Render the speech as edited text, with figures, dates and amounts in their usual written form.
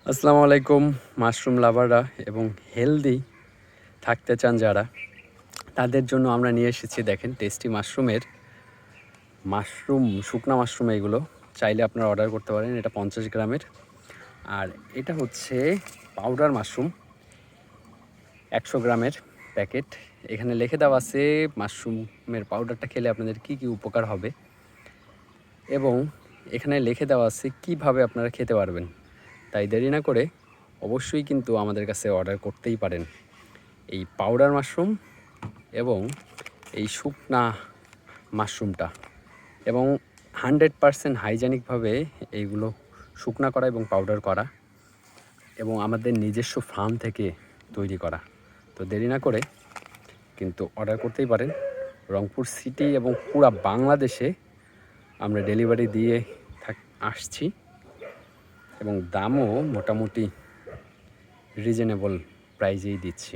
আসসালামু আলাইকুম মাশরুম লাভাররা এবং হেলদি থাকতে চান যারা তাদের জন্য আমরা নিয়ে এসেছি দেখেন টেস্টি মাশরুম শুকনা মাশরুম এগুলো চাইলে আপনারা অর্ডার করতে পারেন। এটা 50 গ্রামের। আর এটা হচ্ছে পাউডার মাশরুম 100 গ্রামের প্যাকেট। এখানে লিখে দেওয়া আছে মাশরুমের পাউডারটা খেলে আপনাদের কি কি উপকার হবে এবং এখানে লিখে দেওয়া আছে কিভাবে আপনারা খেতে পারবেন। তাই দেরি না করে অবশ্যই কিন্তু আমাদের কাছে অর্ডার করতেই পারেন এই পাউডার মাশরুম এবং এই শুকনা মাশরুমটা, এবং 100% হাইজেনিকভাবে এইগুলো শুকনা করা এবং পাউডার করা এবং আমাদের নিজস্ব ফার্ম থেকে তৈরি করা। তো দেরি না করে কিন্তু অর্ডার করতেই পারেন। রংপুর সিটি এবং পুরা বাংলাদেশে আমরা ডেলিভারি দিয়ে আসছি এবং দামও মোটামুটি রিজনেবল প্রাইজেই দিচ্ছি।